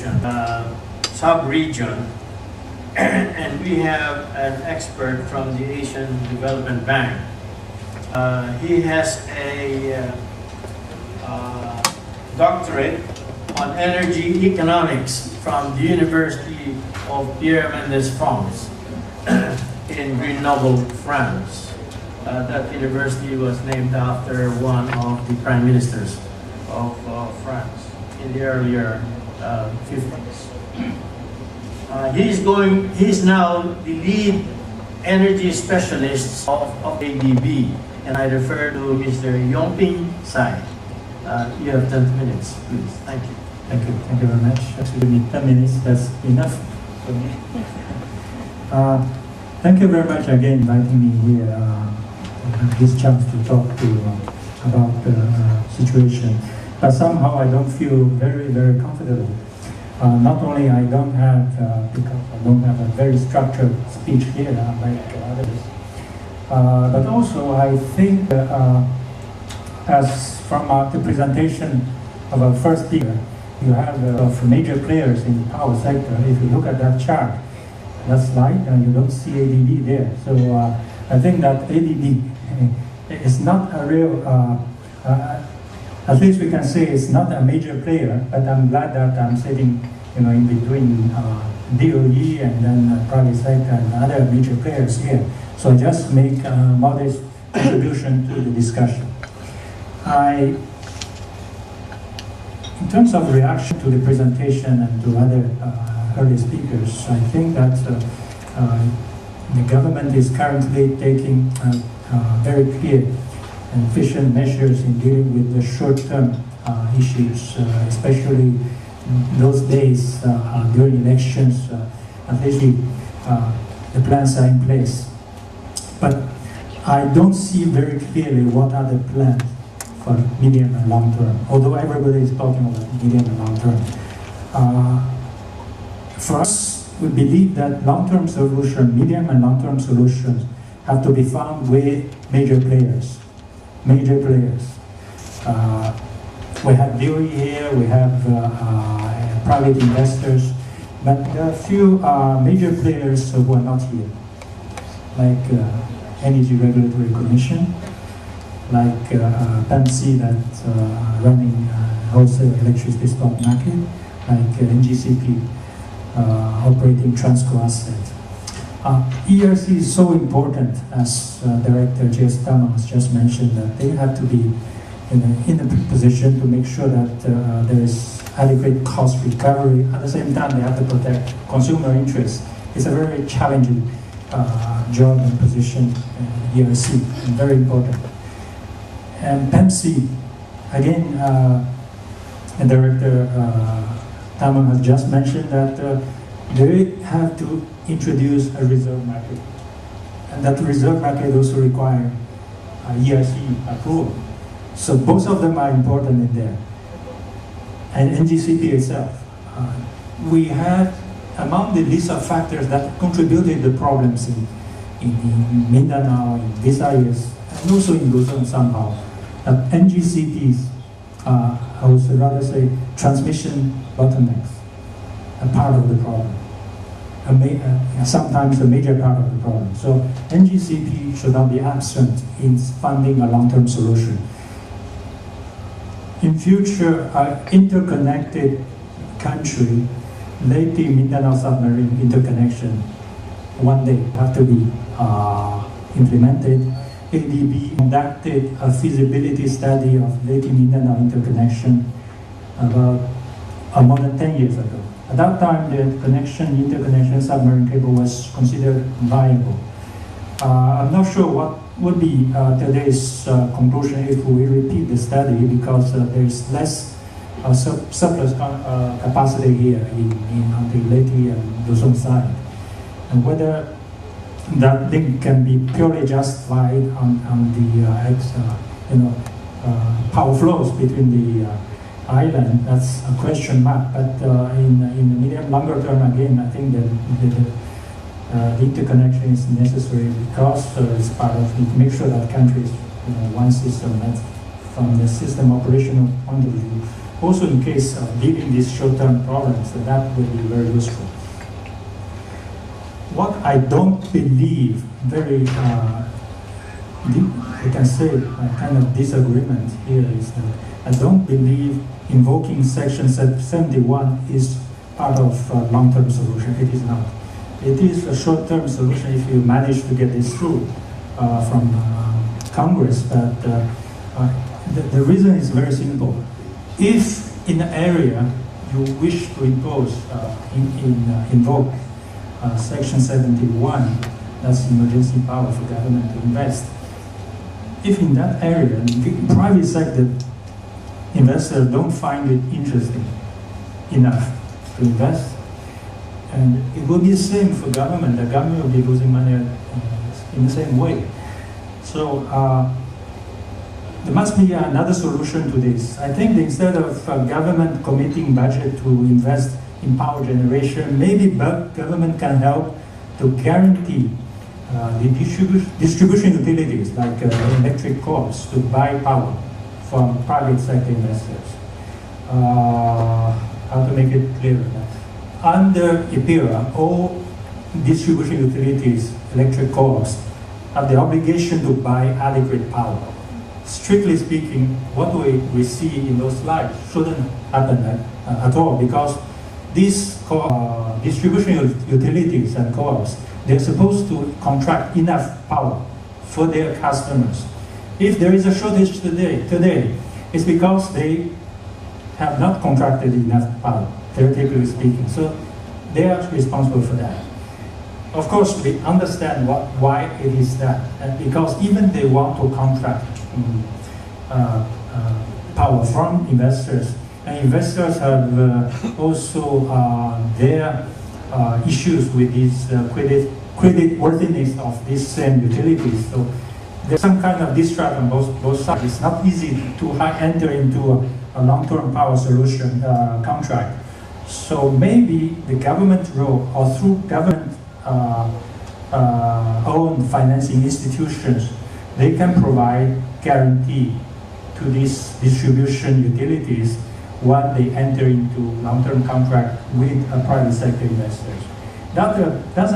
Ocean sub-region, and we have an expert from the Asian Development Bank. He has a doctorate on energy economics from the University of Pierre Mendès France in Grenoble, France. That university was named after one of the prime ministers of France in the earlier 50s. He's now the lead energy specialist of ADB, and I refer to Mr. Yongping Tsai. You have 10 minutes, please. Thank you. Thank you. Thank you very much. Actually, 10 minutes, that's enough for me. Thank you very much again inviting me here, this chance to talk about the situation. But somehow I don't feel very, very comfortable. Not only I don't have, because I don't have a very structured speech here like others, but also I think as from the presentation of our first speaker, you have major players in the power sector. If you look at that chart, that slide, you don't see ADB there. So I think that ADB is not a real, at least we can say it's not a major player, but I'm glad that I'm sitting in between DOE and then private sector and other major players here. So I just make a modest contribution to the discussion. In terms of reaction to the presentation and to other early speakers, I think that the government is currently taking very clear and efficient measures in dealing with the short-term issues, especially in those days during elections. At least the plans are in place. But I don't see very clearly what are the plans for medium and long term, although everybody is talking about medium and long term. For us, we believe that long-term solution, medium and long-term solutions have to be found with major players. Major players. We have DOE here, we have private investors, but there are a few major players who are not here, like Energy Regulatory Commission, like PEMC that's running wholesale electricity spot market, like NGCP operating Transco assets. ERC is so important, as Director J.S. Tamang just mentioned, that they have to be in a position to make sure that there is adequate cost recovery. At the same time, they have to protect consumer interests. It's a very challenging job and position in ERC, and very important. And PEMC, again, and Director Tamang has just mentioned that they have to introduce a reserve market. And that reserve market also requires ERC approval. So both of them are important in there. And NGCP itself. We had among the list of factors that contributed the problems in Mindanao, in Visayas, and also in Luzon somehow. NGCPs, I would rather say transmission bottlenecks, a part of the problem. Sometimes a major part of the problem. So NGCP should not be absent in funding a long-term solution. In future, interconnected country, Leyte Mindanao submarine interconnection, one day have to be implemented. ADB conducted a feasibility study of Leyte Mindanao interconnection about more than 10 years ago. At that time, the interconnection submarine cable was considered viable. I'm not sure what would be today's conclusion if we repeat the study, because there's less surplus capacity here on the Leyte and Luzon side. And whether that link can be purely justified on the power flows between the island, that's a question mark. But in the medium longer term, again, I think that the interconnection is necessary because it's part of it to make sure that countries, one system, that from the system operational point of view, Also, in case of dealing these short-term problems, that would be very useful. What I don't believe, very, I can say, a kind of disagreement here is that I don't believe invoking Section 71 is part of a long-term solution. It is not. It is a short-term solution if you manage to get this through from Congress. But the reason is very simple. If in an area you wish to impose, invoke Section 71, that's emergency power for government to invest. If in that area, the private sector investors don't find it interesting enough to invest, and it will be the same for government. The government will be losing money in the same way. So there must be another solution to this. I think that instead of government committing budget to invest in power generation, maybe government can help to guarantee the distribution utilities like electric co-ops to buy power from private sector investors. How to make it clearer? Under IPERA, all distribution utilities, electric co-ops, have the obligation to buy adequate power. Strictly speaking, what we see in those slides shouldn't happen at all, because these distribution utilities and co-ops, they're supposed to contract enough power for their customers. If there is a shortage today, it's because they have not contracted enough power, theoretically speaking. So they are responsible for that. Of course, we understand why it is that, because even they want to contract power from investors, and investors have also their issues with this credit worthiness of these same utilities. So there's some kind of distrust on both sides. It's not easy to enter into a long-term power solution contract. So maybe the government role, or through government own financing institutions, they can provide guarantee to these distribution utilities when they enter into long-term contract with private sector investors. That's